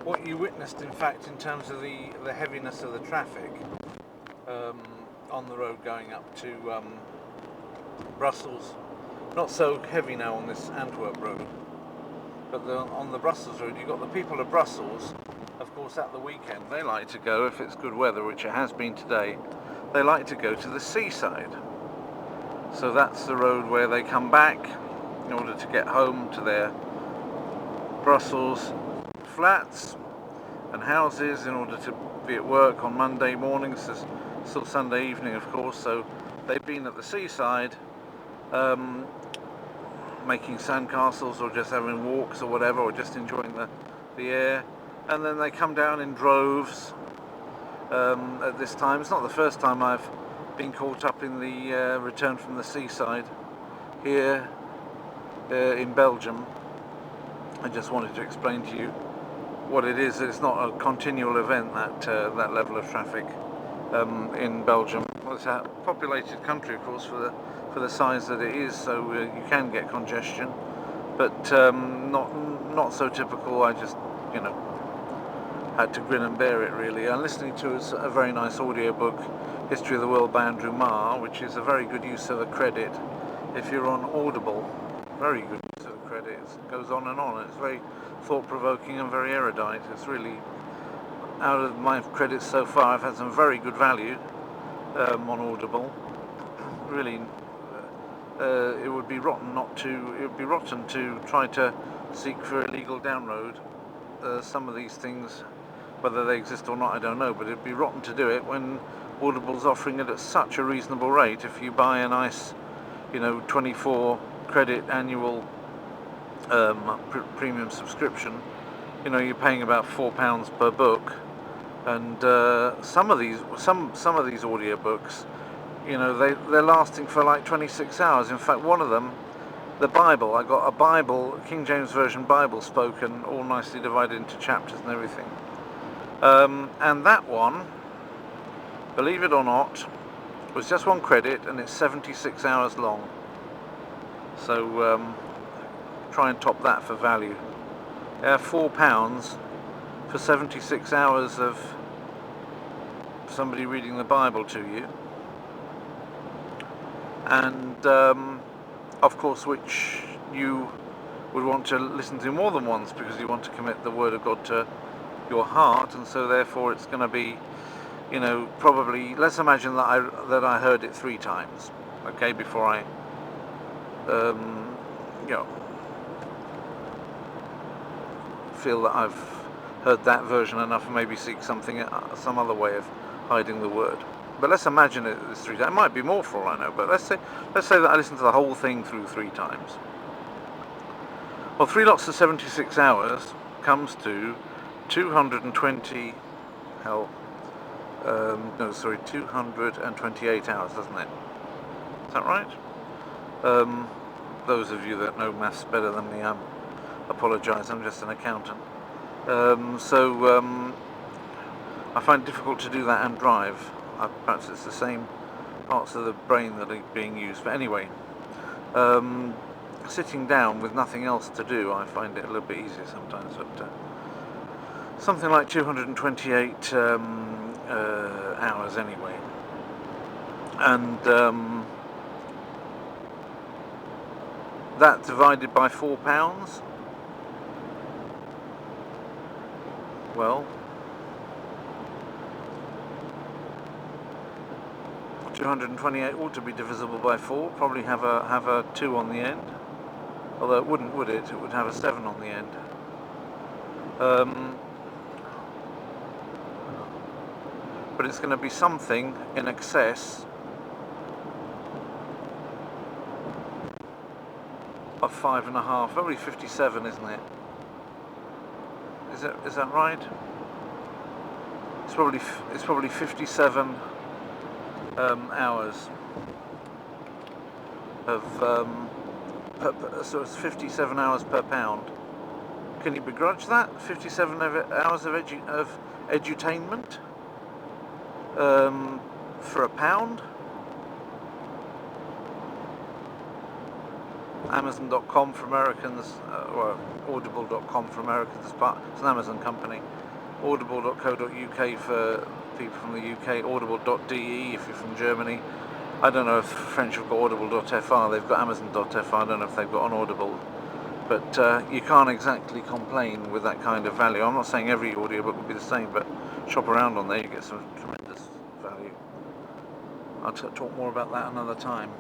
what you witnessed, in fact, in terms of the heaviness of the traffic um, on the road going up to Brussels. Not so heavy now on this Antwerp road, but on the Brussels road, you've got the people of Brussels. Of course, at the weekend, they like to go, if it's good weather, which it has been today, they like to go to the seaside. So that's the road where they come back in order to get home to their Brussels flats and houses in order to be at work on Monday mornings. There's still Sunday evening, of course, so they've been at the seaside making sandcastles or just having walks or whatever, or just enjoying the air, and then they come down in droves at this time. It's not the first time I've been caught up in the return from the seaside here in Belgium. I just wanted to explain to you what it is. It's not a continual event, that level of traffic in Belgium. Well, it's a populated country, of course, for the size that it is, so you can get congestion, but not so typical. I just, had to grin and bear it, really. I'm listening to a very nice audiobook, History of the World by Andrew Marr, which is a very good use of a credit if you're on Audible. Very good use of a credit. It goes on and on. It's very thought-provoking and very erudite. It's really, out of my credits so far, I've had some very good value on Audible. Really, it would be rotten to try to seek for illegal download some of these things. Whether they exist or not, I don't know, but it'd be rotten to do it when Audible's offering it at such a reasonable rate. If you buy a nice, 24 credit annual premium subscription, you're paying about £4 per book, and some of these audiobooks, they're lasting for like 26 hours. In fact, one of them, the Bible, I got a Bible, King James Version Bible, spoken, all nicely divided into chapters and everything. And that one, believe it or not, was just one credit, and it's 76 hours long. So try and top that for value. £4 for 76 hours of somebody reading the Bible to you. And of course, which you would want to listen to more than once, because you want to commit the Word of God to your heart, and so therefore it's going to be, probably, let's imagine that I heard it 3 times, okay, before I, feel that I've heard that version enough and maybe seek some other way of hiding the Word. But let's imagine it's 3 times. It might be more for all I know, but let's say that I listened to the whole thing through 3 times. Well, 3 lots of 76 hours comes to 228 hours, doesn't it? Is that right? Those of you that know maths better than me, I apologise, I'm just an accountant. I find it difficult to do that and drive. Perhaps it's the same parts of the brain that are being used. But anyway, sitting down with nothing else to do, I find it a little bit easier sometimes. But something like 228 hours anyway. And that divided by £4, well, 228 ought to be divisible by 4, probably have a 2 on the end, although it wouldn't, would it? It would have a 7 on the end. But it's going to be something in excess of 5.5, probably 57, isn't it? Is that right? It's probably 57 hours of so it's 57 hours per pound. Can you begrudge that? 57 hours of edutainment for a pound? Amazon.com for Americans, or Audible.com for Americans. It's an Amazon company. Audible.co.uk for people from the UK. Audible.de if you're from Germany. I don't know if French have got Audible.fr. They've got Amazon.fr. I don't know if they've got on Audible. But you can't exactly complain with that kind of value. I'm not saying every audiobook will be the same, but shop around on there, you get some tremendous value. I'll talk more about that another time.